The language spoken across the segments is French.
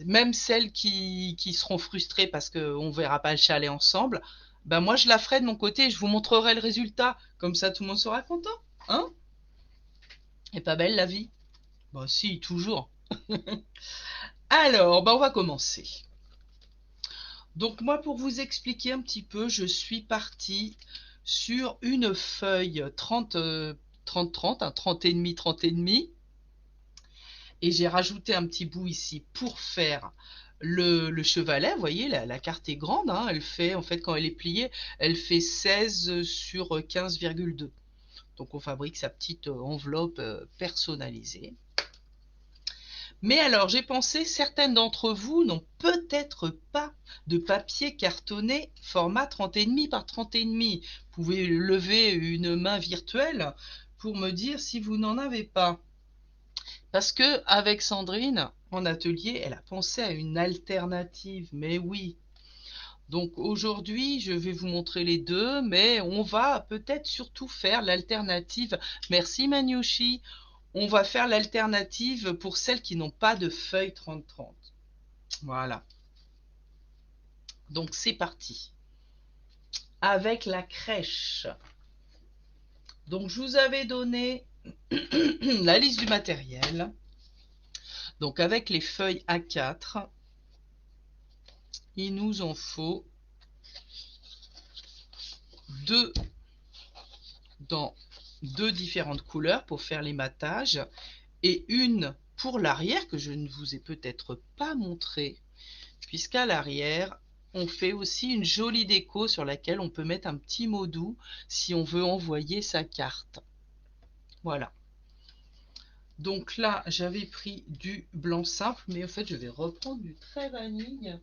même celles qui seront frustrées parce qu'on ne verra pas le chalet ensemble, ben moi je la ferai de mon côté et je vous montrerai le résultat. Comme ça tout le monde sera content. Hein? Est pas belle la vie? Bah si, toujours. Alors, ben on va commencer. Donc moi pour vous expliquer un petit peu, je suis partie sur une feuille 30-30, un 30 et demi, 30 et demi. Et j'ai rajouté un petit bout ici pour faire le chevalet. Vous voyez, la carte est grande, hein, elle fait, en fait, quand elle est pliée, elle fait 16 sur 15,2. Donc on fabrique sa petite enveloppe personnalisée. Mais alors, j'ai pensé, certaines d'entre vous n'ont peut-être pas de papier cartonné format 30,5 par 30,5. Vous pouvez lever une main virtuelle pour me dire si vous n'en avez pas. Parce que avec Sandrine, en atelier, elle a pensé à une alternative. Mais oui. Donc aujourd'hui, je vais vous montrer les deux, mais on va peut-être surtout faire l'alternative. Merci Maniouchi. On va faire l'alternative pour celles qui n'ont pas de feuille 30-30. Voilà. Donc c'est parti. Avec la crèche. Donc je vous avais donné la liste du matériel. Donc avec les feuilles A4, il nous en faut deux dans deux différentes couleurs pour faire les mattages et une pour l'arrière que je ne vous ai peut-être pas montré, puisqu'à l'arrière on fait aussi une jolie déco sur laquelle on peut mettre un petit mot doux si on veut envoyer sa carte. Voilà. Donc là j'avais pris du blanc simple, mais en fait je vais reprendre du trait vanille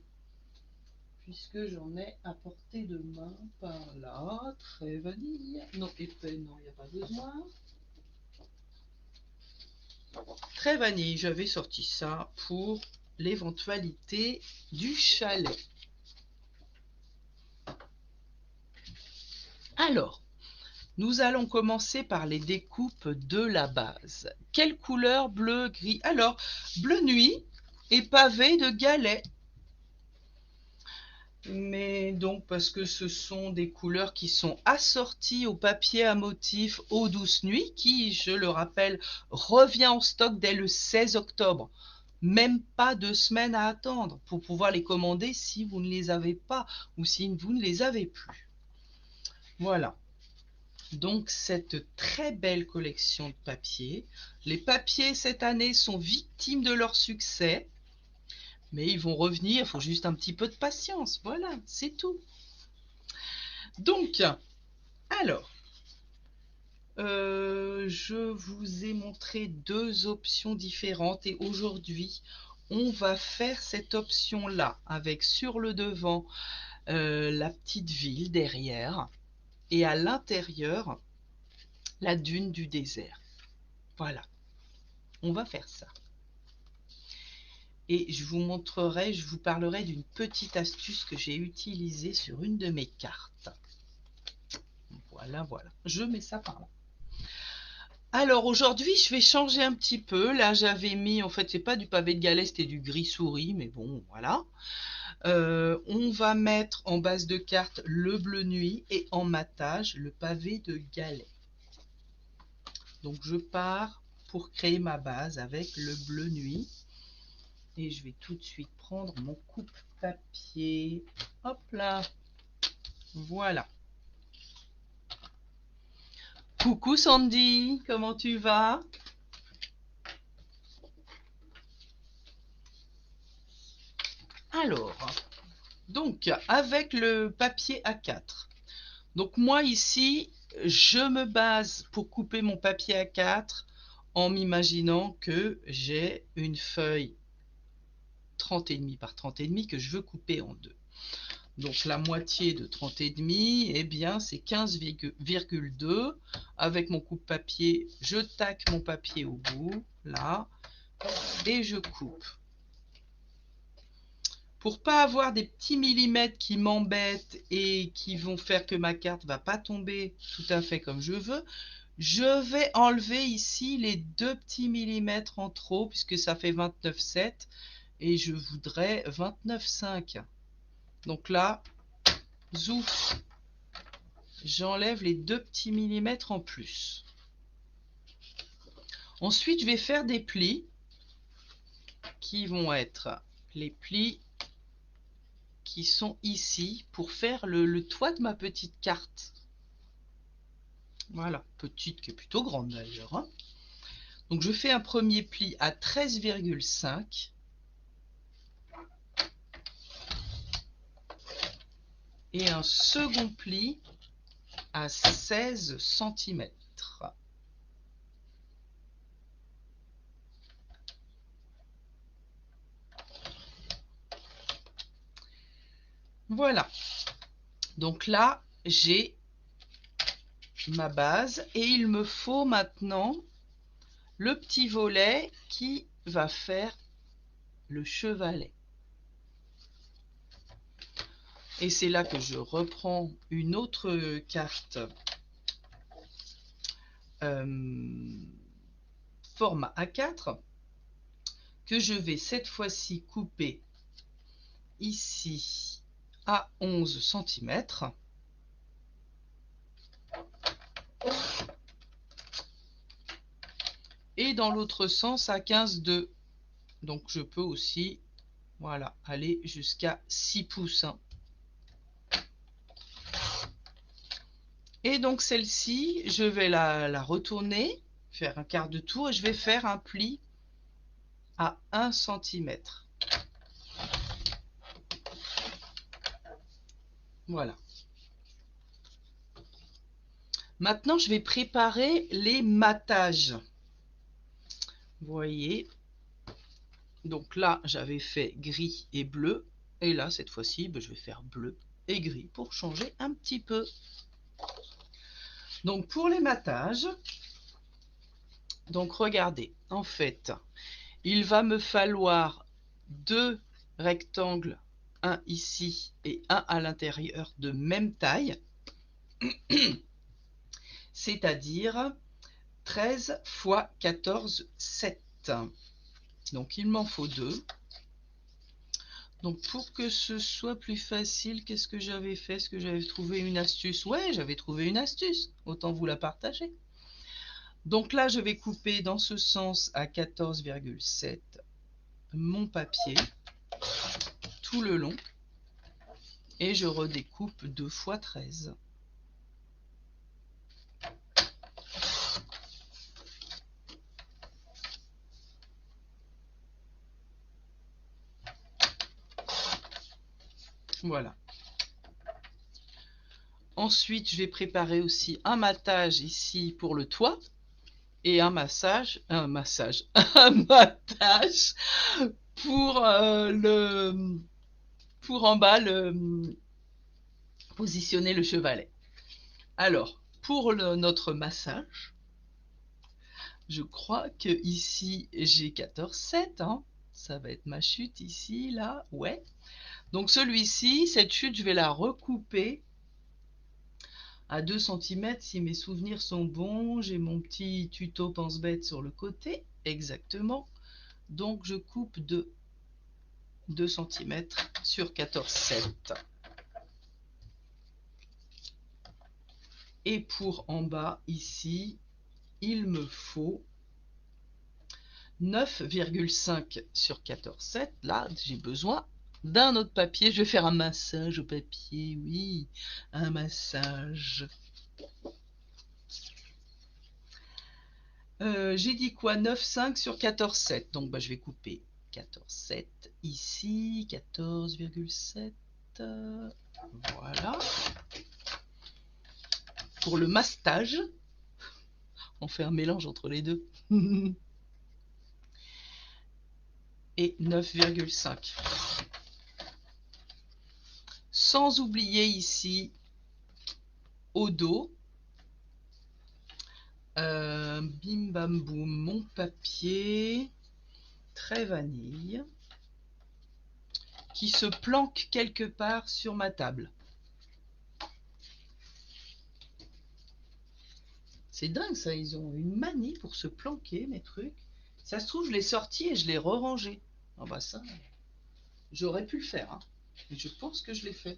puisque j'en ai à portée de main par là. Trait vanille, non épais, non, il n'y a pas besoin. Très vanille, j'avais sorti ça pour l'éventualité du chalet. Alors, nous allons commencer par les découpes de la base. Quelle couleur? Bleu, gris. Alors, bleu nuit et pavé de galets. Mais donc parce que ce sont des couleurs qui sont assorties au papier à motif Eau douce nuit qui, je le rappelle, revient en stock dès le 16 octobre. Même pas 2 semaines à attendre pour pouvoir les commander si vous ne les avez pas ou si vous ne les avez plus. Voilà. Donc cette très belle collection de papiers. Les papiers cette année sont victimes de leur succès. Mais ils vont revenir, il faut juste un petit peu de patience. Voilà, c'est tout. Donc, alors, je vous ai montré deux options différentes et aujourd'hui, on va faire cette option-là avec sur le devant la petite ville derrière et à l'intérieur la dune du désert. Voilà, on va faire ça. Et je vous montrerai, je vous parlerai d'une petite astuce que j'ai utilisée sur une de mes cartes. Voilà, voilà. Je mets ça par là. Alors aujourd'hui, je vais changer un petit peu. Là, j'avais mis, en fait, c'est pas du pavé de galets, c'était du gris souris, mais bon, voilà. On va mettre en base de carte le bleu nuit et en matage le pavé de galets. Donc je pars pour créer ma base avec le bleu nuit. Et je vais tout de suite prendre mon coupe-papier. Hop là. Voilà. Coucou Sandy, comment tu vas? Alors, donc avec le papier A4. Donc moi ici, je me base pour couper mon papier A4 en m'imaginant que j'ai une feuille 30,5 par 30,5 que je veux couper en deux. Donc la moitié de 30,5, eh bien c'est 15,2. Avec mon coupe-papier, je taque mon papier au bout, là, et je coupe. Pour pas avoir des petits millimètres qui m'embêtent et qui vont faire que ma carte va pas tomber tout à fait comme je veux, je vais enlever ici les deux petits millimètres en trop puisque ça fait 29,7 et je voudrais 29,5. Donc là, zouf, j'enlève les 2 petits millimètres en plus. Ensuite, je vais faire des plis qui vont être les plis qui sont ici pour faire le toit de ma petite carte. Voilà, petite qui est plutôt grande d'ailleurs, hein. Donc je fais un premier pli à 13,5 et un second pli à 16 cm. Voilà. Donc là, j'ai ma base et il me faut maintenant le petit volet qui va faire le chevalet. Et c'est là que je reprends une autre carte format A4 que je vais cette fois-ci couper ici à 11 cm. Et dans l'autre sens à 15,2. Donc je peux aussi, voilà, aller jusqu'à 6 pouces. Et donc celle-ci, je vais la retourner, faire un quart de tour et je vais faire un pli à 1 cm. Voilà. Maintenant, je vais préparer les matages. Vous voyez, donc là, j'avais fait gris et bleu. Et là, cette fois-ci, je vais faire bleu et gris pour changer un petit peu. Donc, pour les matages, donc regardez, en fait, il va me falloir 2 rectangles, un ici et un à l'intérieur de même taille, c'est-à-dire 13 x 14, 7. Donc il m'en faut 2. Donc pour que ce soit plus facile, qu'est-ce que j'avais fait? Est-ce que j'avais trouvé une astuce? Ouais, j'avais trouvé une astuce. Autant vous la partager. Donc là, je vais couper dans ce sens à 14,7 mon papier tout le long. Et je redécoupe 2 x 13. Voilà. Ensuite, je vais préparer aussi un matage ici pour le toit et un matage pour pour en bas positionner le chevalet. Alors, pour notre massage, je crois que ici j'ai 14,7, hein. Ça va être ma chute ici, là, ouais. Donc celui-ci, cette chute, je vais la recouper à 2 cm si mes souvenirs sont bons. J'ai mon petit tuto pense-bête sur le côté, exactement. Donc je coupe de 2 cm sur 14,7. Et pour en bas, ici, il me faut 9,5 sur 14,7. Là, j'ai besoin d'un autre papier. Je vais faire un massage au papier, oui, un massage. J'ai dit quoi? 9,5 sur 14,7. Donc je vais couper 14,7 ici, 14,7. Voilà. Pour le mastage, on fait un mélange entre les deux. Et 9,5. Sans oublier ici, au dos, bim bam boum, mon papier très vanille qui se planque quelque part sur ma table. C'est dingue ça, ils ont une manie pour se planquer mes trucs. Ça se trouve, je l'ai sorti et je l'ai re-rangé. Ah bah ça, J'aurais pu le faire, hein. Mais je pense que je l'ai fait.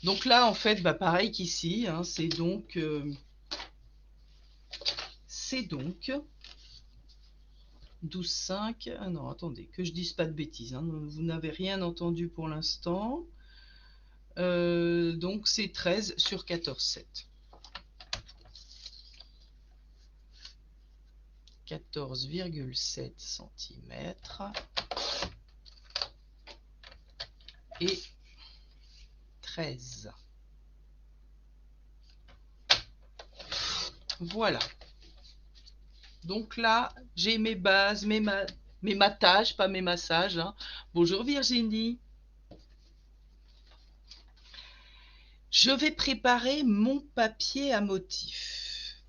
Donc là, en fait, bah, pareil qu'ici, hein, c'est donc 12,5. Ah non, attendez, que je dise pas de bêtises, hein, vous n'avez rien entendu pour l'instant. Donc c'est 13 sur 14,7. 14,7 cm et 13. Voilà. Donc là, j'ai mes bases, mes mattages, pas mes massages, hein. Bonjour Virginie. Je vais préparer mon papier à motif.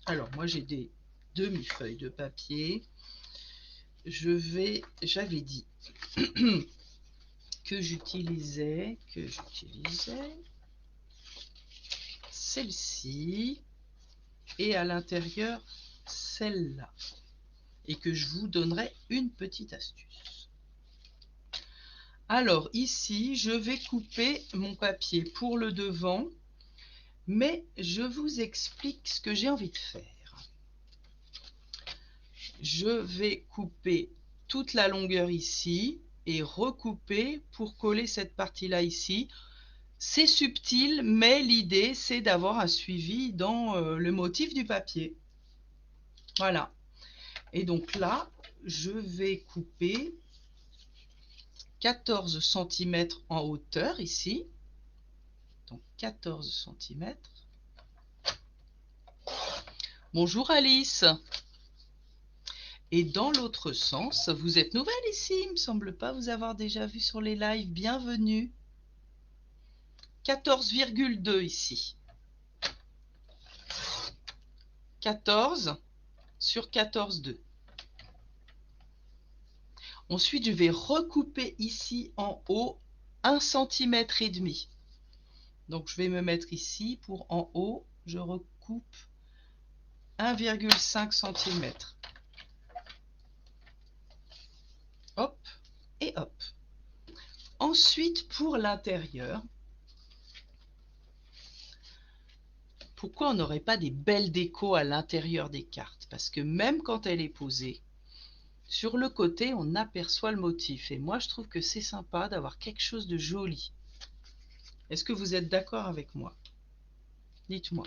Alors moi j'ai des demi-feuilles de papier. J'avais dit que j'utilisais celle-ci et à l'intérieur celle-là, et que je vous donnerai une petite astuce. Alors ici, je vais couper mon papier pour le devant, mais je vous explique ce que j'ai envie de faire. Je vais couper toute la longueur ici et recouper pour coller cette partie-là ici. C'est subtil, mais l'idée, c'est d'avoir un suivi dans le motif du papier. Voilà. Et donc là, je vais couper 14 cm en hauteur ici. Donc 14 cm. Bonjour Alice. Et dans l'autre sens, vous êtes nouvelle ici, il me semble pas vous avoir déjà vu sur les lives. Bienvenue. 14,2 ici. 14 sur 14,2. Ensuite, je vais recouper ici en haut 1,5 cm. Donc, je vais me mettre ici pour en haut, je recoupe 1,5 cm. Hop et hop. Ensuite, pour l'intérieur, pourquoi on n'aurait pas des belles décos à l'intérieur des cartes? Parce que même quand elle est posée, sur le côté, on aperçoit le motif. Et moi, je trouve que c'est sympa d'avoir quelque chose de joli. Est-ce que vous êtes d'accord avec moi? Dites-moi.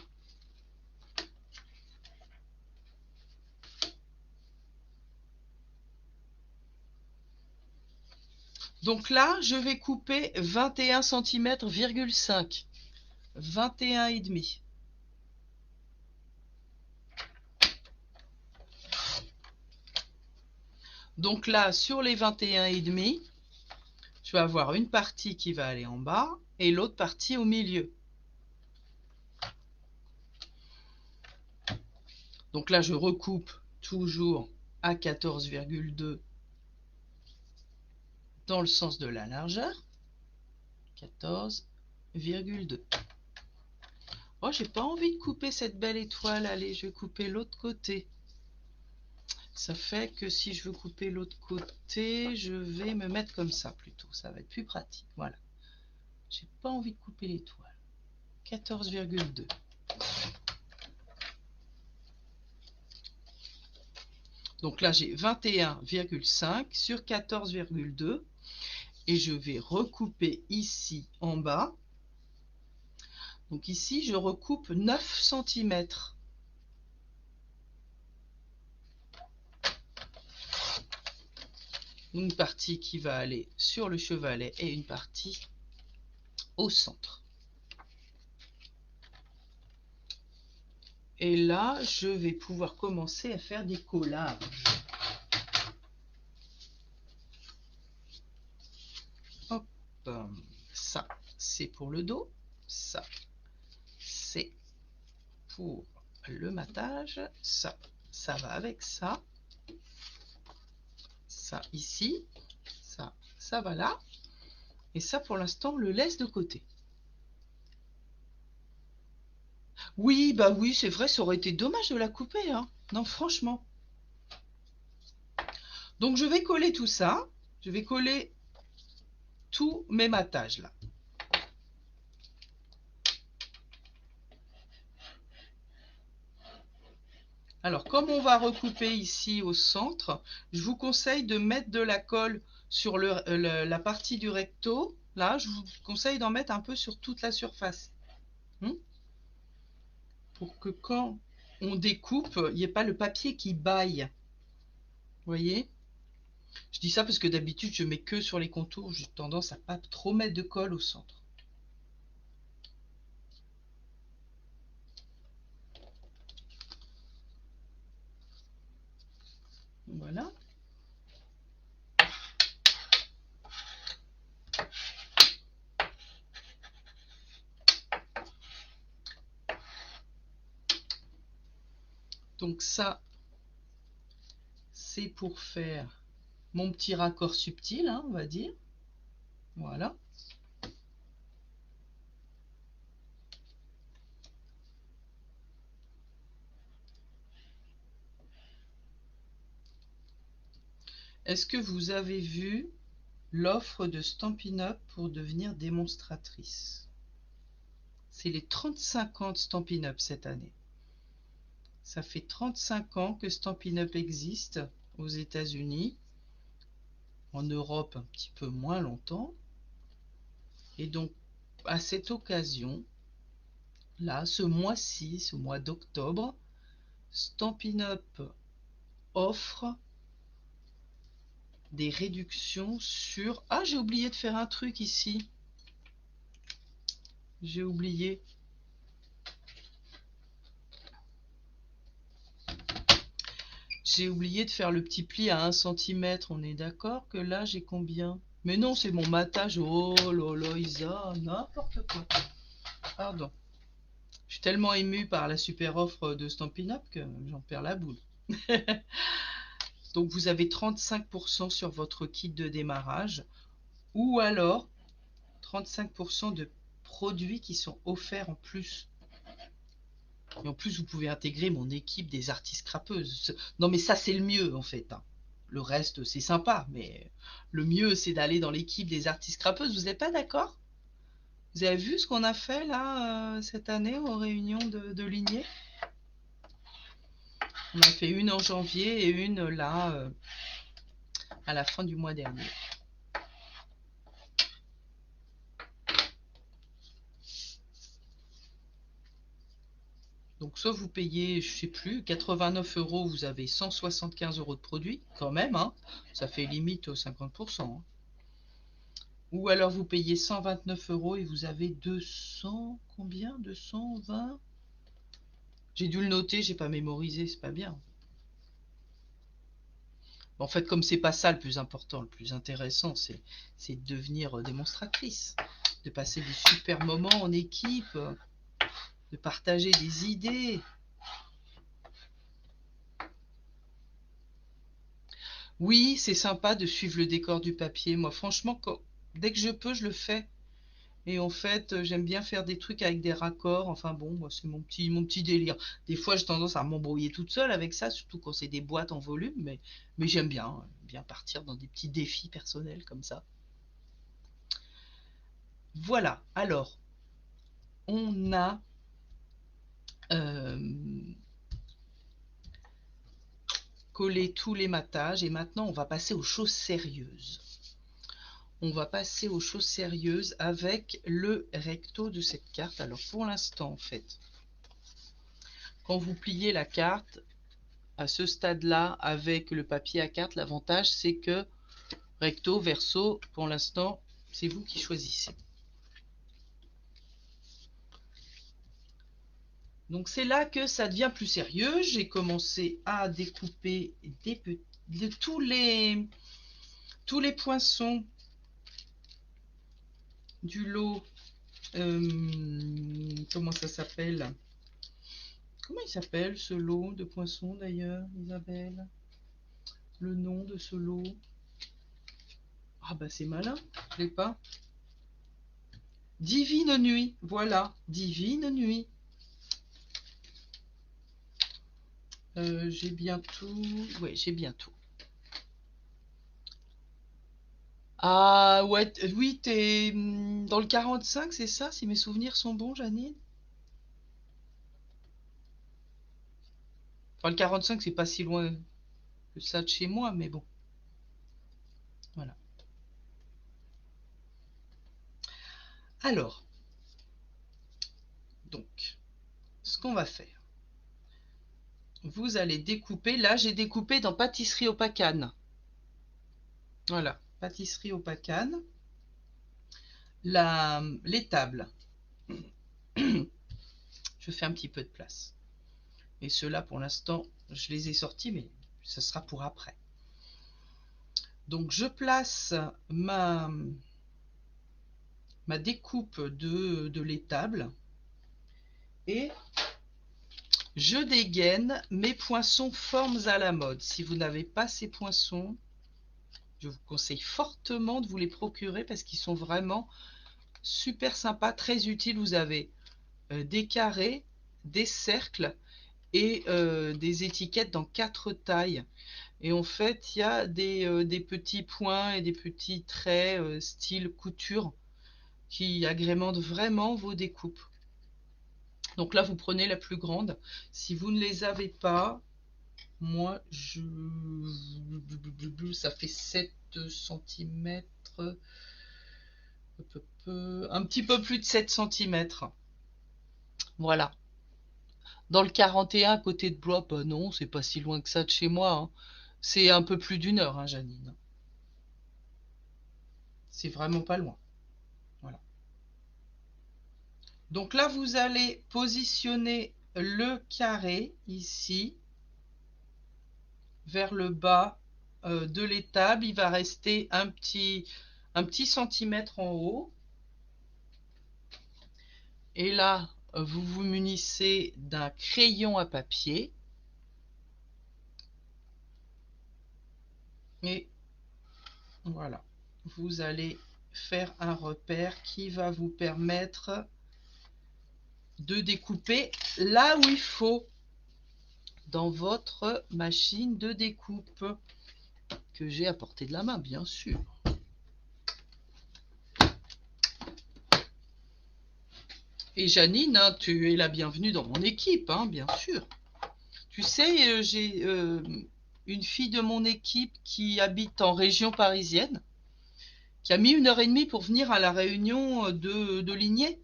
Donc là, je vais couper 21 cm,5. 21,5. Donc là, sur les 21,5, je vais avoir une partie qui va aller en bas et l'autre partie au milieu. Donc là, je recoupe toujours à 14,2 dans le sens de la largeur. 14,2. Oh, j'ai pas envie de couper cette belle étoile. Allez, je vais couper l'autre côté. Ça fait que si je veux couper l'autre côté, je vais me mettre comme ça plutôt. Ça va être plus pratique. Voilà. J'ai pas envie de couper l'étoile. 14,2. Donc là, j'ai 21,5 sur 14,2. Et je vais recouper ici en bas. Donc ici, je recoupe 9 cm. Une partie qui va aller sur le chevalet et une partie au centre. Et là, je vais pouvoir commencer à faire des collages. Hop, ça, c'est pour le dos. Ça, c'est pour le matage. Ça va avec ça. Ça ici. Ça va là. Et ça, pour l'instant, on le laisse de côté. Oui, bah oui, c'est vrai, ça aurait été dommage de la couper, hein. Non, franchement. Donc je vais coller tout ça. Je vais coller tous mes matages là. Alors, comme on va recouper ici au centre, je vous conseille de mettre de la colle sur la partie du recto. Là, je vous conseille d'en mettre un peu sur toute la surface. Pour que quand on découpe, il n'y ait pas le papier qui baille. Vous voyez? Je dis ça parce que d'habitude, je mets que sur les contours. J'ai tendance à pas trop mettre de colle au centre. Voilà. Donc ça, c'est pour faire mon petit raccord subtil, hein, on va dire. Voilà. Est-ce que vous avez vu l'offre de Stampin' Up pour devenir démonstratrice? C'est les 35 ans de Stampin' Up cette année. Ça fait 35 ans que Stampin' Up existe aux États-Unis, en Europe un petit peu moins longtemps. Et donc, à cette occasion, là, ce mois-ci, ce mois d'octobre, Stampin' Up offre des réductions sur... Ah, j'ai oublié de faire un truc ici. J'ai oublié. J'ai oublié de faire le petit pli à 1 cm. On est d'accord que là, j'ai combien? Mais non, c'est mon matage. Oh là là, Isa, n'importe quoi. Pardon. Je suis tellement émue par la super offre de Stampin' Up que j'en perds la boule. Donc vous avez 35% sur votre kit de démarrage ou alors 35% de produits qui sont offerts en plus. Et en plus, vous pouvez intégrer mon équipe des artistes scrapeuses. Non, mais ça, c'est le mieux, en fait. Le reste, c'est sympa, mais le mieux, c'est d'aller dans l'équipe des artistes scrapeuses. Vous n'êtes pas d'accord? Vous avez vu ce qu'on a fait, là, cette année, aux réunions de lignée? On a fait une en janvier et une, là, à la fin du mois dernier. Donc soit vous payez, je sais plus, 89 €, vous avez 175 € de produits, quand même, hein, ça fait limite 50%. Hein. Ou alors vous payez 129 € et vous avez 200, combien? 220? J'ai dû le noter, j'ai pas mémorisé, c'est pas bien. En fait, comme c'est pas ça le plus important, le plus intéressant, c'est de devenir démonstratrice, de passer des super moments en équipe, de partager des idées. Oui, c'est sympa de suivre le décor du papier. Moi, franchement, dès que je peux, je le fais. Et en fait, j'aime bien faire des trucs avec des raccords. Enfin bon, moi, c'est mon petit délire. Des fois, j'ai tendance à m'embrouiller toute seule avec ça, surtout quand c'est des boîtes en volume. Mais j'aime bien partir dans des petits défis personnels comme ça. Voilà. Alors, on a collé tous les matages et maintenant, on va passer aux choses sérieuses. On va passer aux choses sérieuses avec le recto de cette carte. Alors, pour l'instant, en fait, quand vous pliez la carte, à ce stade-là, avec le papier à carte, l'avantage, c'est que recto, verso, pour l'instant, c'est vous qui choisissez. Donc, c'est là que ça devient plus sérieux. J'ai commencé à découper tous les poinçons du lot. Comment ça s'appelle? Comment il s'appelle ce lot de poinçons d'ailleurs, Isabelle? Le nom de ce lot? Ah bah c'est malin, je l'ai pas. Divine Nuit, voilà, Divine Nuit. J'ai bien tout. Oui, j'ai bien tout. Ah ouais, oui, t'es dans le 45, c'est ça, si mes souvenirs sont bons, Janine? Enfin, le 45, c'est pas si loin que ça de chez moi, mais bon, voilà. Alors, donc, ce qu'on va faire, vous allez découper. Là, j'ai découpé dans pâtisserie au pacane. Voilà, pâtisserie au pacane. Les tables. Je fais un petit peu de place. Et ceux-là, pour l'instant, je les ai sortis, mais ce sera pour après. Donc, je place ma découpe de l'étable et je dégaine mes poinçons formes à la mode. Si vous n'avez pas ces poinçons, je vous conseille fortement de vous les procurer parce qu'ils sont vraiment super sympas, très utiles. Vous avez des carrés, des cercles et des étiquettes dans 4 tailles. Et en fait, il y a des petits points et des petits traits style couture qui agrémentent vraiment vos découpes. Donc là, vous prenez la plus grande. Si vous ne les avez pas, moi, ça fait 7 centimètres, un petit peu plus de 7 centimètres. Voilà. Dans le 41, à côté de Blois, bah non, c'est pas si loin que ça de chez moi, hein. C'est un peu plus d'une heure, hein, Janine. C'est vraiment pas loin. Voilà. Donc là, vous allez positionner le carré ici vers le bas de l'étable. Il va rester un petit centimètre en haut. Et là, vous vous munissez d'un crayon à papier. Et voilà, vous allez faire un repère qui va vous permettre de découper là où il faut dans votre machine de découpe que j'ai à portée de la main, bien sûr. Et Janine, hein, tu es la bienvenue dans mon équipe, hein, bien sûr. Tu sais, j'ai une fille de mon équipe qui habite en région parisienne, qui a mis 1 heure et demie pour venir à la réunion de Ligné.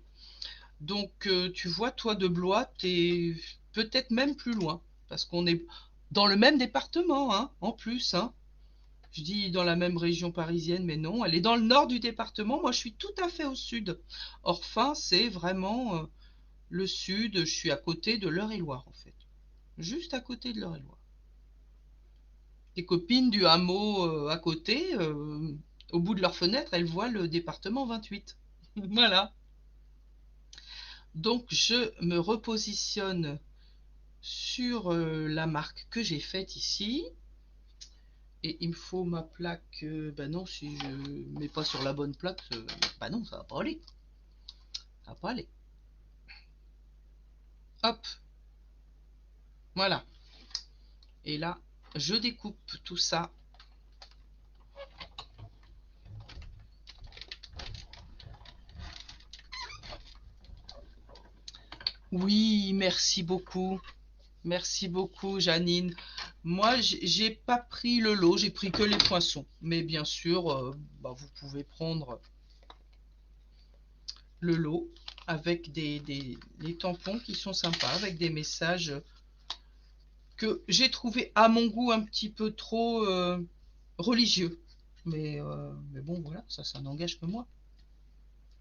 Donc, tu vois, toi de Blois, t'es peut-être même plus loin, parce qu'on est dans le même département, hein, en plus, hein. Je dis dans la même région parisienne, mais non, elle est dans le nord du département. Moi, je suis tout à fait au sud. Orphin, c'est vraiment le sud. Je suis à côté de l'Eure-et-Loir, en fait. Juste à côté de l'Eure-et-Loir. Les copines du hameau à côté, au bout de leur fenêtre, elles voient le département 28. Voilà. Donc, je me repositionne sur la marque que j'ai faite ici. Et il me faut ma plaque. Ben non, si je mets pas sur la bonne plaque, ben non, ça va pas aller. Ça va pas aller. Hop, voilà. Et là, je découpe tout ça. Oui, merci beaucoup. Merci beaucoup, Janine. Moi, j'ai pas pris le lot, j'ai pris que les poinçons. Mais bien sûr, bah, vous pouvez prendre le lot avec les tampons qui sont sympas, avec des messages que j'ai trouvé à mon goût un petit peu trop religieux. Mais bon, voilà, ça n'engage que moi,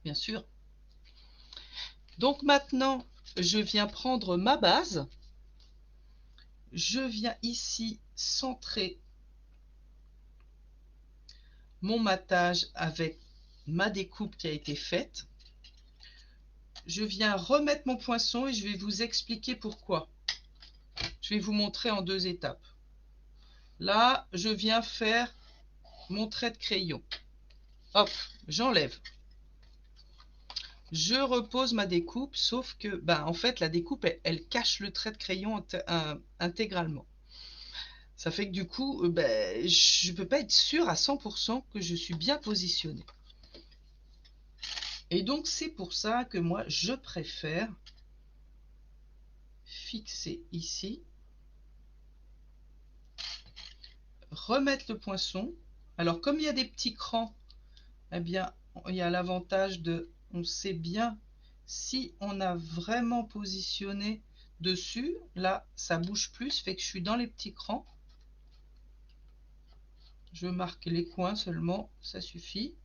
bien sûr. Donc maintenant, je viens prendre ma base. Je viens ici centrer mon matage avec ma découpe qui a été faite. Je viens remettre mon poinçon et je vais vous expliquer pourquoi. Je vais vous montrer en 2 étapes. Là, je viens faire mon trait de crayon. Hop, j'enlève. Je repose ma découpe, sauf que, ben, en fait, la découpe, elle cache le trait de crayon intégralement. Ça fait que du coup, ben, je ne peux pas être sûre à 100% que je suis bien positionnée. Et donc c'est pour ça que moi je préfère fixer ici, remettre le poinçon. Alors comme il y a des petits crans, eh bien il y a l'avantage de, on sait bien si on a vraiment positionné dessus. Là ça bouge plus, fait que je suis dans les petits crans. Je marque les coins seulement, ça suffit.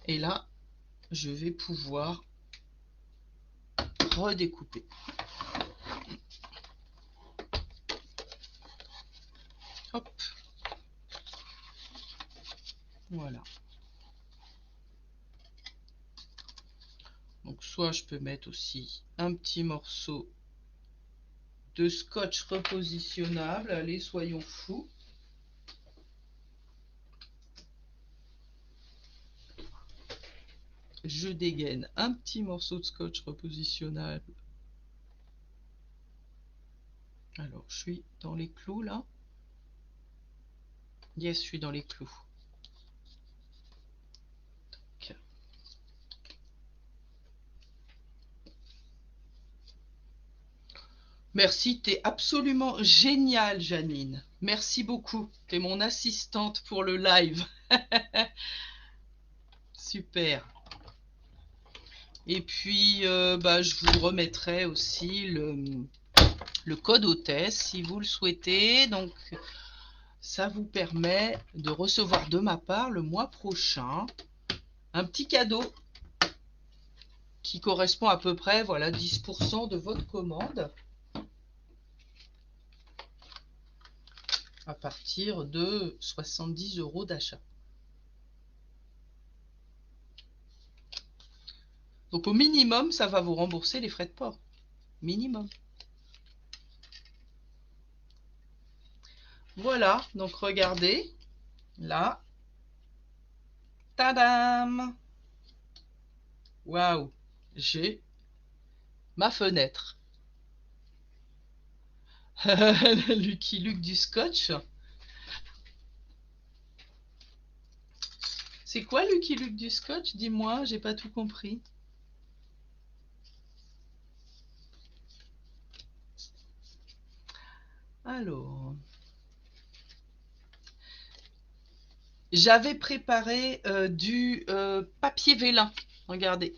Et là je vais pouvoir redécouper. Hop, voilà. Donc soit je peux mettre aussi un petit morceau de scotch repositionnable. Allez, soyons fous. Je dégaine un petit morceau de scotch repositionnable. Alors, je suis dans les clous là. Yes, je suis dans les clous. Donc. Merci, t'es absolument géniale, Janine. Merci beaucoup. T'es mon assistante pour le live. Super. Et puis, bah, je vous remettrai aussi le code hôtesse si vous le souhaitez. Donc, ça vous permet de recevoir de ma part le mois prochain un petit cadeau qui correspond à peu près, voilà, 10% de votre commande à partir de 70 € d'achat. Donc au minimum, ça va vous rembourser les frais de port. Minimum. Voilà, donc regardez, là. Tadam! Waouh! J'ai ma fenêtre. Lucky Luke du scotch. C'est quoi Lucky Luke du scotch? Dis-moi, j'ai pas tout compris. Alors, j'avais préparé du papier vélin. Regardez.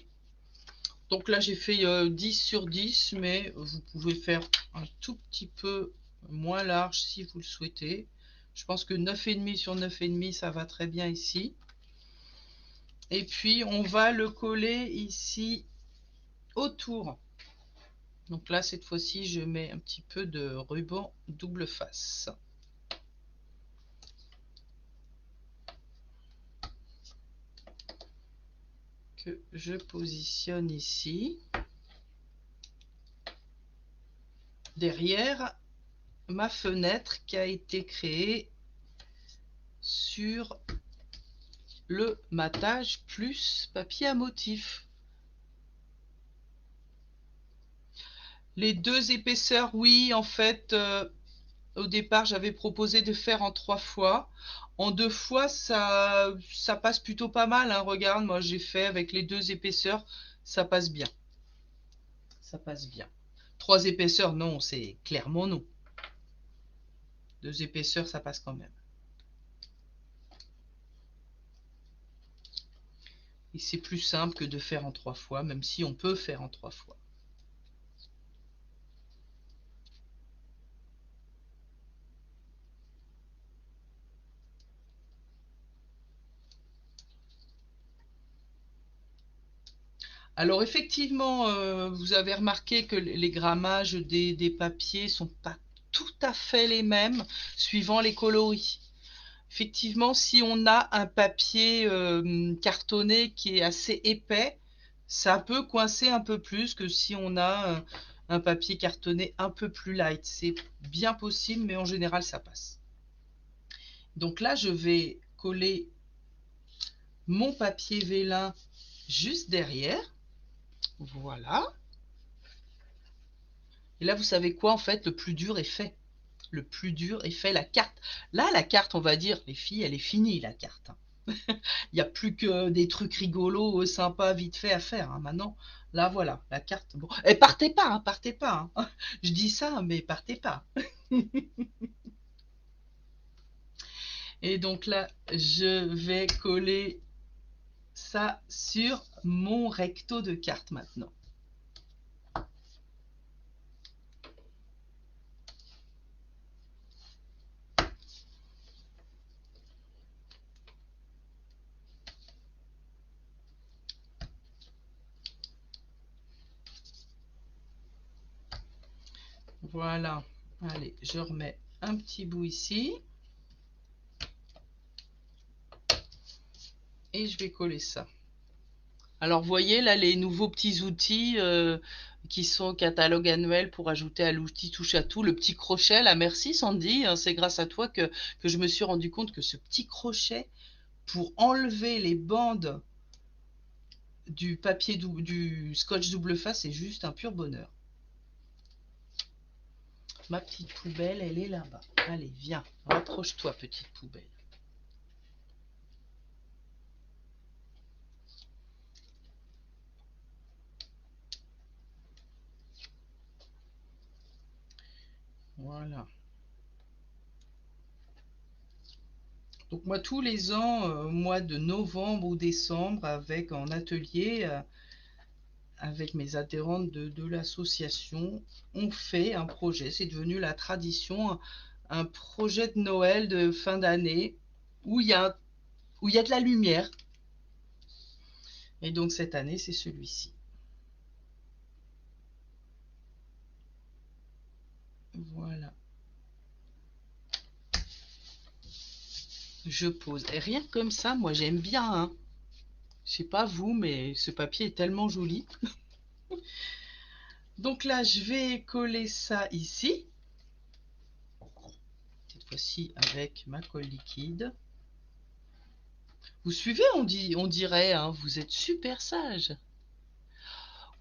Donc là, j'ai fait 10 sur 10, mais vous pouvez faire un tout petit peu moins large si vous le souhaitez. Je pense que 9,5 sur 9,5, ça va très bien ici. Et puis, on va le coller ici autour. Donc là, cette fois-ci, je mets un petit peu de ruban double face. Que je positionne ici. Derrière ma fenêtre qui a été créée sur le matage plus papier à motif. Les deux épaisseurs, oui, en fait, au départ, j'avais proposé de faire en 3 fois. En 2 fois, ça passe plutôt pas mal, hein. Regarde, moi j'ai fait avec les deux épaisseurs, ça passe bien. Ça passe bien. 3 épaisseurs, non, c'est clairement non. 2 épaisseurs, ça passe quand même. Et c'est plus simple que de faire en 3 fois, même si on peut faire en 3 fois. Alors effectivement, vous avez remarqué que les grammages des papiers sont pas tout à fait les mêmes suivant les coloris. Effectivement, si on a un papier cartonné qui est assez épais, ça peut coincer un peu plus que si on a un papier cartonné un peu plus light. C'est bien possible, mais en général, ça passe. Donc là, je vais coller mon papier vélin juste derrière. Voilà. Et là, vous savez quoi, en fait, le plus dur est fait. Le plus dur est fait, la carte. Là, la carte, on va dire, les filles, elle est finie, la carte. Il n'y a plus que des trucs rigolos, sympas, vite fait à faire. Hein. Maintenant, là, voilà, la carte. Bon. Et partez pas, hein, partez pas. Hein. Je dis ça, mais partez pas. Et donc là, je vais coller ça sur mon recto de carte maintenant. Voilà. Allez, je remets un petit bout ici. Et je vais coller ça. Alors, vous voyez là les nouveaux petits outils qui sont au catalogue annuel pour ajouter à l'outil touche à tout, le petit crochet là, merci Sandy, hein, c'est grâce à toi que je me suis rendu compte que ce petit crochet pour enlever les bandes du papier du scotch double face, c'est juste un pur bonheur. Ma petite poubelle, elle est là-bas. Allez, viens, rapproche-toi petite poubelle. Voilà. Donc moi tous les ans, au mois de novembre ou décembre, avec en atelier, avec mes adhérentes de l'association, on fait un projet. C'est devenu la tradition, un projet de Noël de fin d'année où il y a de la lumière. Et donc cette année, c'est celui-ci. Voilà. Je pose. Et rien que comme ça, moi j'aime bien. Hein. Je sais pas vous, mais ce papier est tellement joli. Donc là, je vais coller ça ici. Cette fois-ci avec ma colle liquide. Vous suivez, on dirait, hein, vous êtes super sage.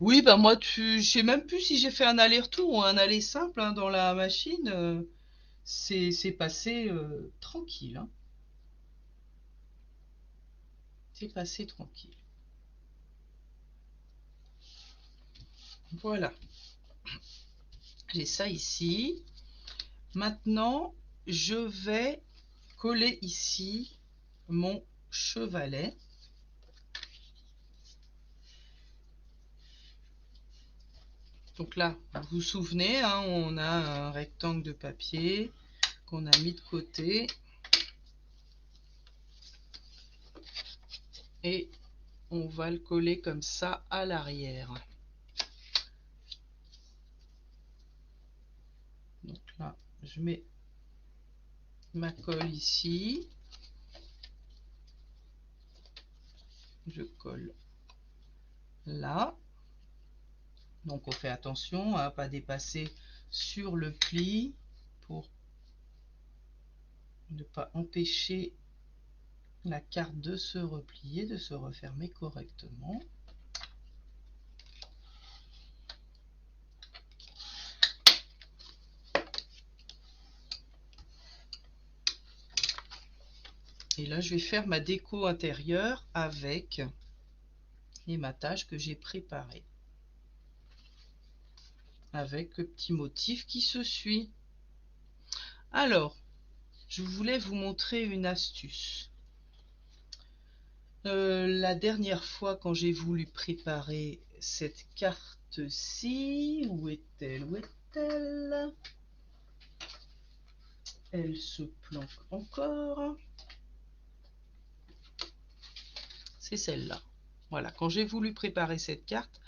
Oui, bah moi, je sais même plus si j'ai fait un aller-retour ou un aller simple hein, dans la machine. C'est passé tranquille. Hein. C'est passé tranquille. Voilà. J'ai ça ici. Maintenant, je vais coller ici mon chevalet. Donc là, vous vous souvenez, hein, on a un rectangle de papier qu'on a mis de côté. Et on va le coller comme ça à l'arrière. Donc là, je mets ma colle ici. Je colle là. Donc on fait attention à ne pas dépasser sur le pli pour ne pas empêcher la carte de se replier, de se refermer correctement. Et là, je vais faire ma déco intérieure avec les matages que j'ai préparés. Avec le petit motif qui se suit. Alors, je voulais vous montrer une astuce. La dernière fois, quand j'ai voulu préparer cette carte-ci, où est-elle? Où est-elle? Elle se planque encore. C'est celle-là. Voilà, quand j'ai voulu préparer cette carte,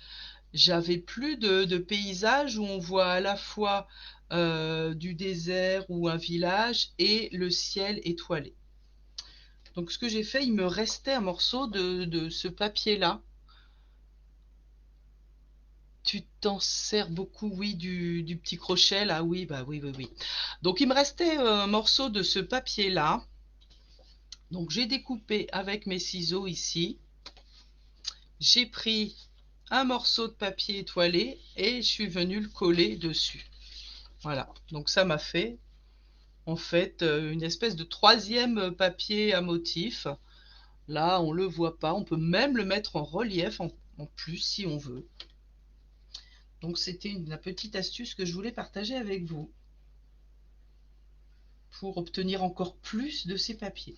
j'avais plus de paysage où on voit à la fois du désert ou un village et le ciel étoilé. Donc ce que j'ai fait, il me restait un morceau de ce papier-là. Tu t'en sers beaucoup, oui, du petit crochet là, oui, bah oui, oui, oui. Donc il me restait un morceau de ce papier-là. Donc j'ai découpé avec mes ciseaux ici. J'ai pris un morceau de papier étoilé et je suis venue le coller dessus. Voilà, donc ça m'a fait en fait une espèce de troisième papier à motif. Là, on le voit pas, on peut même le mettre en relief en plus si on veut. Donc c'était la petite astuce que je voulais partager avec vous pour obtenir encore plus de ces papiers.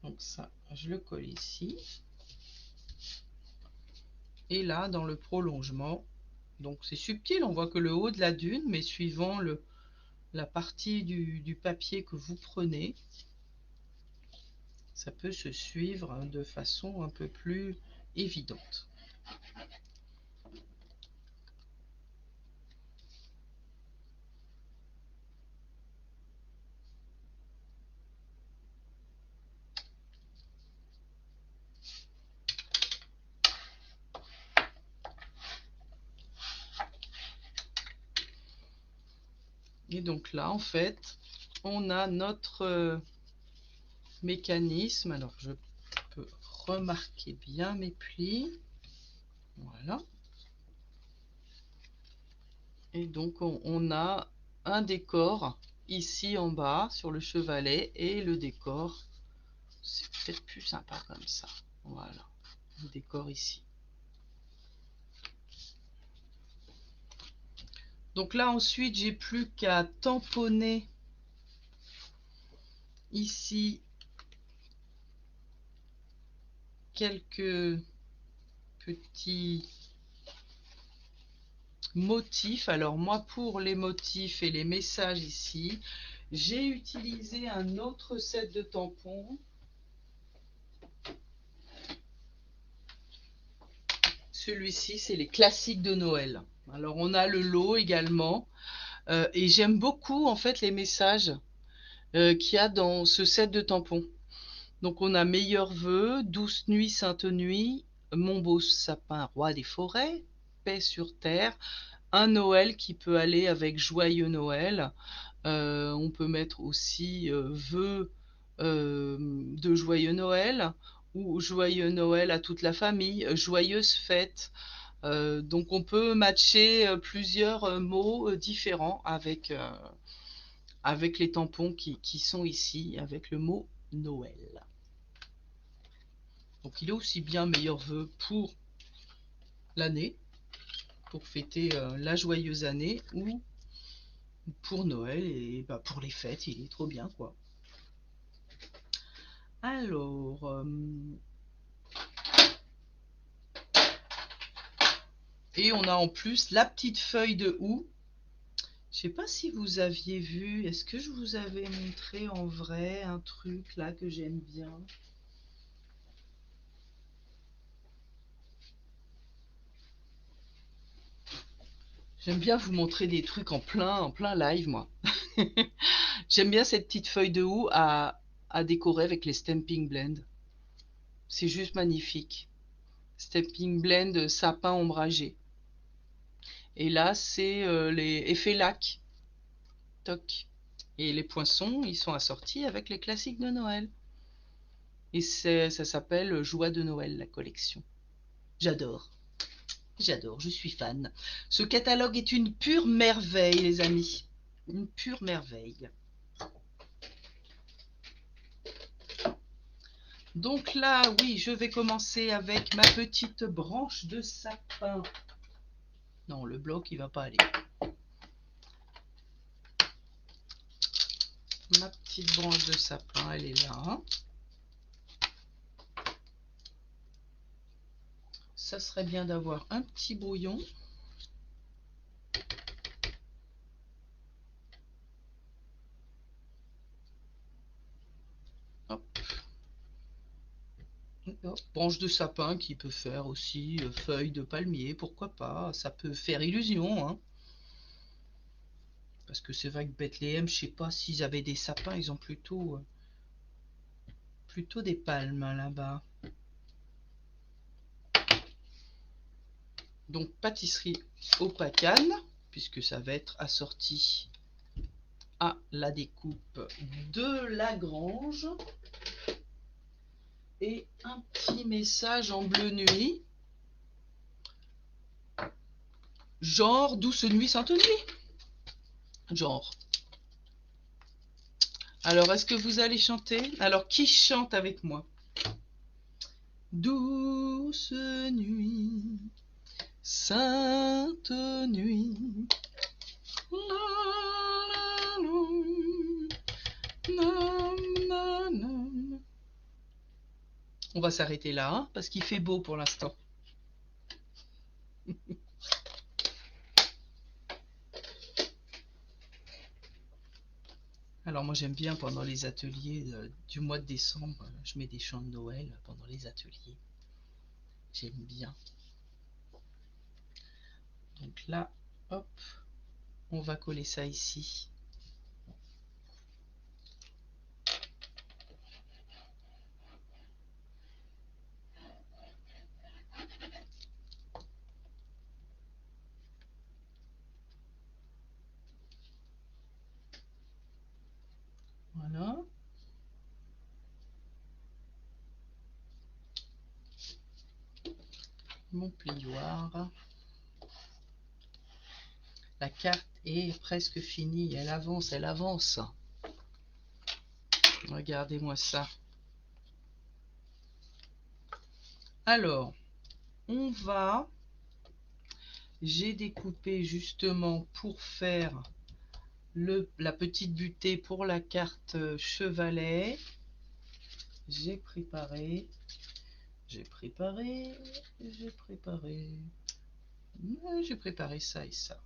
Donc ça, je le colle ici. Et là, dans le prolongement, donc c'est subtil, on voit que le haut de la dune, mais suivant la partie du papier que vous prenez, ça peut se suivre de façon un peu plus évidente. Et donc là, en fait, on a notre mécanisme. Alors, je peux remarquer bien mes plis. Voilà. Et donc, on a un décor ici en bas sur le chevalet et le décor, c'est peut-être plus sympa comme ça. Voilà, le décor ici. Donc là, ensuite, j'ai plus qu'à tamponner ici quelques petits motifs. Alors moi, pour les motifs et les messages ici, j'ai utilisé un autre set de tampons. Celui-ci, c'est les classiques de Noël. Alors on a le lot également. Et j'aime beaucoup en fait les messages qu'il y a dans ce set de tampons. Donc on a meilleurs vœux, douce nuit, sainte nuit, mon beau sapin, roi des forêts, paix sur terre, un Noël qui peut aller avec joyeux Noël. On peut mettre aussi vœux de joyeux Noël ou joyeux Noël à toute la famille, joyeuses fêtes. Donc on peut matcher plusieurs mots différents avec les tampons qui sont ici, avec le mot Noël. Donc il est aussi bien meilleur vœu pour l'année, pour fêter la joyeuse année, ou pour Noël et bah, pour les fêtes, il est trop bien quoi. Alors, et on a en plus la petite feuille de houx. Je sais pas si vous aviez vu, est-ce que je vous avais montré en vrai un truc là que j'aime bien? J'aime bien vous montrer des trucs en plein live, moi. J'aime bien cette petite feuille de houx à décorer avec les Stamping Blend. C'est juste magnifique. Stamping Blend sapin ombragé. Et là, c'est les effets lac. Toc. Et les poinçons, ils sont assortis avec les classiques de Noël. Et ça s'appelle Joie de Noël, la collection. J'adore. J'adore, je suis fan. Ce catalogue est une pure merveille, les amis. Une pure merveille. Donc là, oui, je vais commencer avec ma petite branche de sapin. Non, le bloc, il va pas aller. Ma petite branche de sapin, elle est là. Ça serait bien d'avoir un petit brouillon. Hop. Hop. Branche de sapin qui peut faire aussi feuille de palmier, pourquoi pas. Ça peut faire illusion, hein. Parce que c'est vrai que Bethléem, je sais pas s'ils avaient des sapins, ils ont plutôt des palmes hein, là-bas. Donc pâtisserie au pacane, puisque ça va être assorti à la découpe de Lagrange. Et un petit message en bleu nuit. Genre douce nuit, sainte nuit. Genre. Alors, est-ce que vous allez chanter? Alors, qui chante avec moi? Douce nuit, sainte nuit. On va s'arrêter là, hein, parce qu'il fait beau pour l'instant. Alors moi j'aime bien pendant les ateliers du mois de décembre, je mets des chants de Noël pendant les ateliers. J'aime bien. Donc là, hop, on va coller ça ici. Voilà. Mon plioir. La carte est presque finie. Elle avance, elle avance. Regardez-moi ça. Alors, on va... J'ai découpé justement pour faire la petite butée pour la carte chevalet. J'ai préparé ça et ça.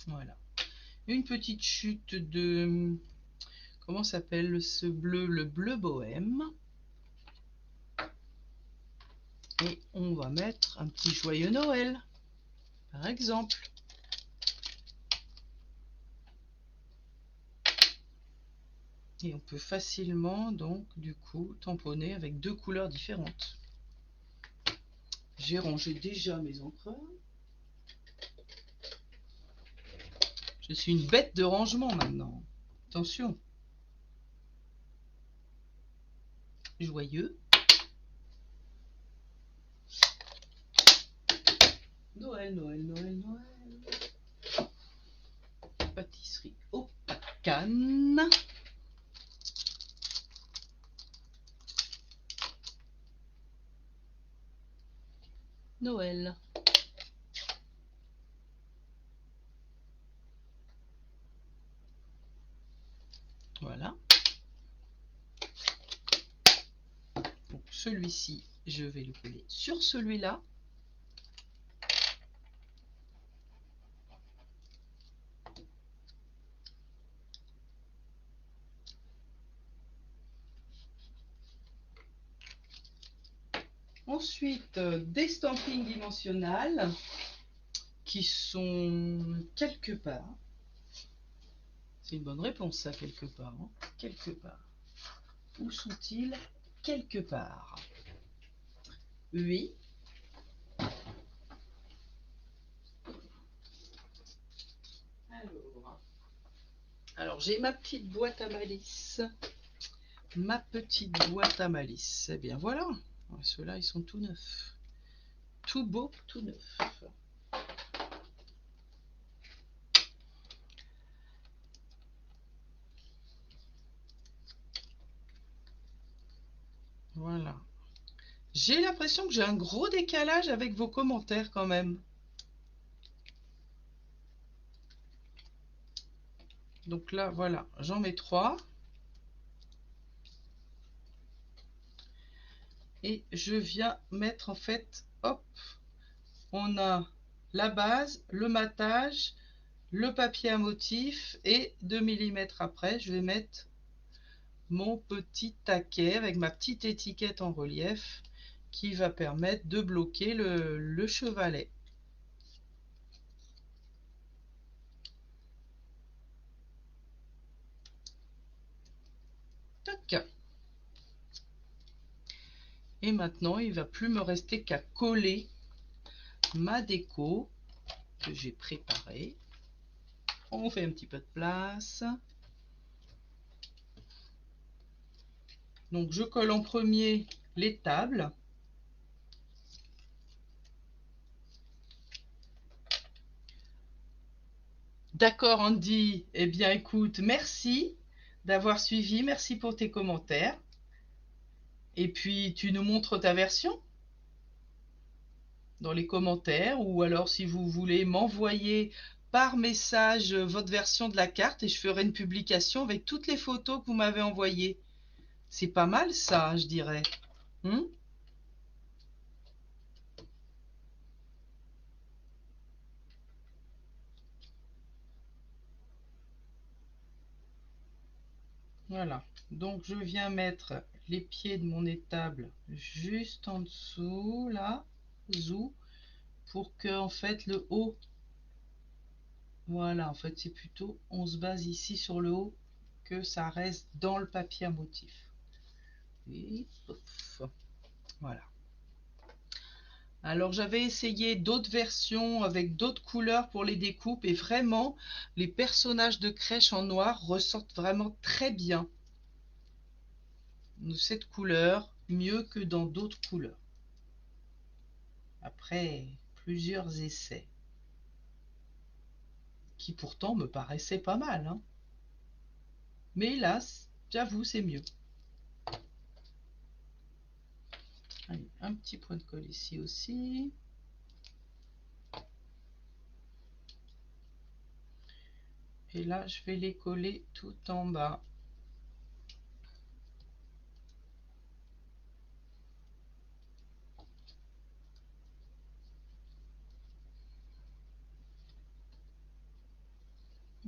Voilà. Une petite chute de... Comment s'appelle ce bleu? Le bleu bohème. Et on va mettre un petit joyeux Noël, par exemple. Et on peut facilement, donc, du coup, tamponner avec deux couleurs différentes. J'ai rangé déjà mes encreurs. Je suis une bête de rangement maintenant. Attention. Joyeux. Noël, Noël, Noël, Noël. Pâtisserie au pas de canne. Noël. Voilà. Donc celui-ci, je vais le coller sur celui-là. Ensuite, des stampings dimensionnels qui sont quelque part. C'est une bonne réponse, ça, quelque part. Hein. Quelque part. Où sont-ils? Quelque part. Oui. Alors j'ai ma petite boîte à malice. Ma petite boîte à malice. Eh bien voilà. Ceux-là, ils sont tout neufs. Tout beau, tout neuf. Voilà. J'ai l'impression que j'ai un gros décalage avec vos commentaires quand même. Donc là, voilà, j'en mets 3. Et je viens mettre en fait, hop, on a la base, le matage, le papier à motif et 2 mm après, je vais mettre mon petit taquet avec ma petite étiquette en relief qui va permettre de bloquer le chevalet. Tac. Et maintenant, il ne va plus me rester qu'à coller ma déco que j'ai préparée. On fait un petit peu de place. Donc je colle en premier les tables. D'accord Andy, eh bien écoute, merci d'avoir suivi, merci pour tes commentaires. Et puis tu nous montres ta version dans les commentaires, ou alors si vous voulez m'envoyer par message votre version de la carte et je ferai une publication avec toutes les photos que vous m'avez envoyées. C'est pas mal ça, je dirais. Hmm. Voilà, donc je viens mettre les pieds de mon étable juste en dessous, là, zou, pour que en fait le haut, voilà, en fait c'est plutôt, on se base ici sur le haut, que ça reste dans le papier à motif. Et pouf, voilà. Alors j'avais essayé d'autres versions avec d'autres couleurs pour les découpes et vraiment les personnages de crèche en noir ressortent vraiment très bien de cette couleur, mieux que dans d'autres couleurs. Après plusieurs essais, qui pourtant me paraissaient pas mal, hein. Mais hélas, j'avoue, c'est mieux. Allez, un petit point de colle ici aussi. Et là, je vais les coller tout en bas.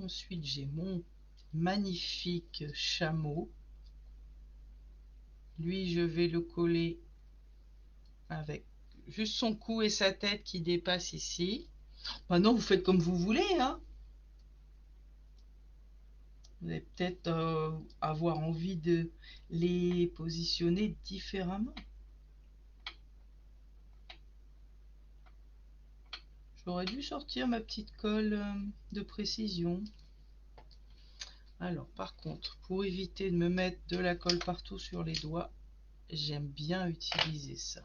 Ensuite, j'ai mon magnifique chameau. Lui, je vais le coller avec juste son cou et sa tête qui dépassent ici. Maintenant, vous faites comme vous voulez, hein. Vous allez peut-être avoir envie de les positionner différemment. J'aurais dû sortir ma petite colle de précision. Alors, par contre, pour éviter de me mettre de la colle partout sur les doigts, j'aime bien utiliser ça.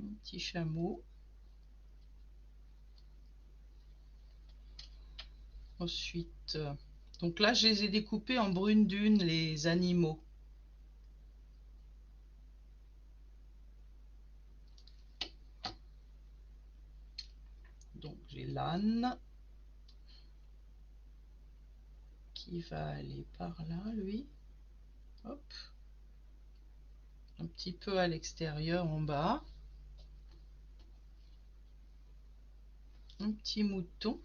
Un petit chameau. Ensuite, donc là, je les ai découpés en brune dune, les animaux. Donc, j'ai l'âne qui va aller par là, lui. Hop. Un petit peu à l'extérieur, en bas. Un petit mouton.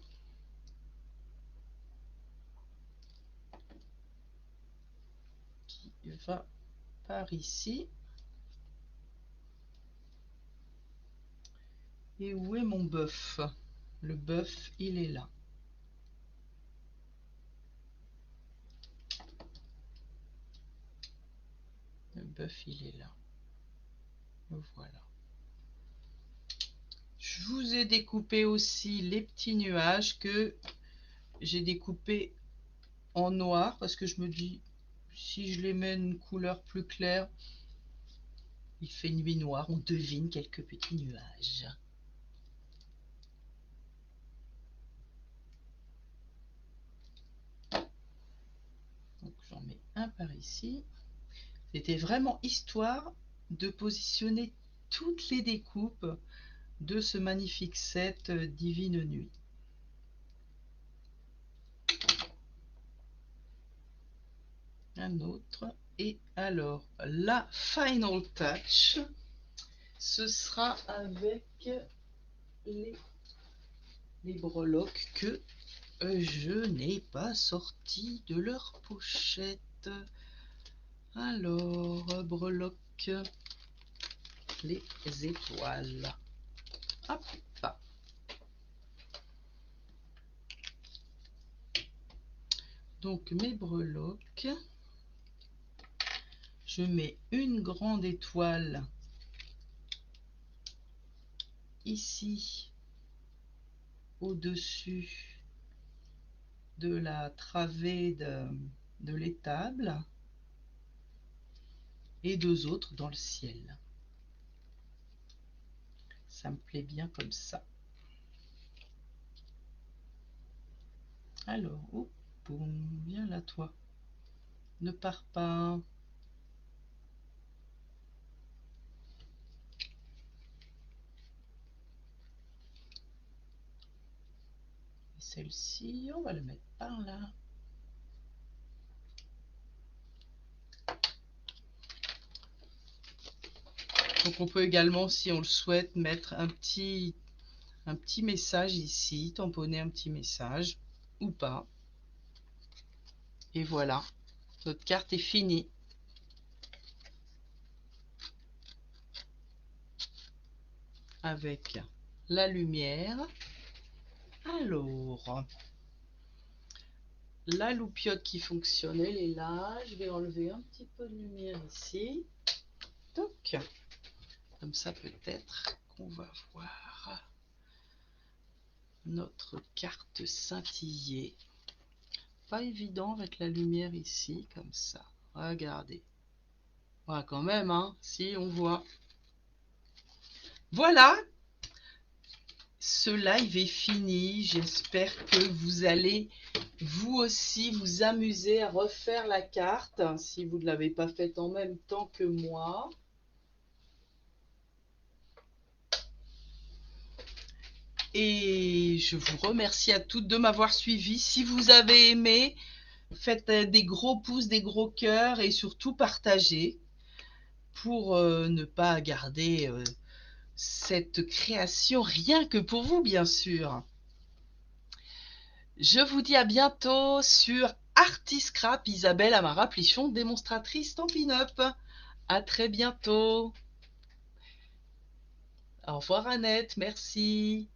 Qui va par ici. Et où est mon bœuf? Le bœuf, il est là. Le bœuf, il est là. Voilà. Je vous ai découpé aussi les petits nuages que j'ai découpés en noir parce que je me dis, si je les mets une couleur plus claire, il fait nuit noire, on devine quelques petits nuages. Donc j'en mets un par ici. C'était vraiment histoire de positionner toutes les découpes de ce magnifique set Divine Nuit. Un autre. Et alors, la final touch, ce sera avec les breloques que je n'ai pas sorti de leur pochette. Alors, breloques, les étoiles. Hop. Donc mes breloques, je mets une grande étoile ici au-dessus de la travée de l'étable et deux autres dans le ciel. Ça me plaît bien comme ça. Alors, oh, boum, viens là toi. Ne pars pas. Celle-ci, on va le mettre par là. Donc on peut également, si on le souhaite, mettre un petit message ici, tamponner un petit message ou pas. Et voilà, notre carte est finie. Avec la lumière. Alors, la loupiote qui fonctionne, elle est là. Je vais enlever un petit peu de lumière ici. Donc, comme ça peut-être qu'on va voir notre carte scintiller. Pas évident avec la lumière ici, comme ça. Regardez. Voilà, quand même, hein, si on voit. Voilà, ce live est fini. J'espère que vous allez vous aussi vous amuser à refaire la carte, si vous ne l'avez pas faite en même temps que moi. Et je vous remercie à toutes de m'avoir suivi. Si vous avez aimé, faites des gros pouces, des gros cœurs et surtout partagez pour ne pas garder cette création rien que pour vous, bien sûr. Je vous dis à bientôt sur Artiscrap, Isabelle Amara Plichon, démonstratrice Stampin' Up. À très bientôt. Au revoir Annette, merci.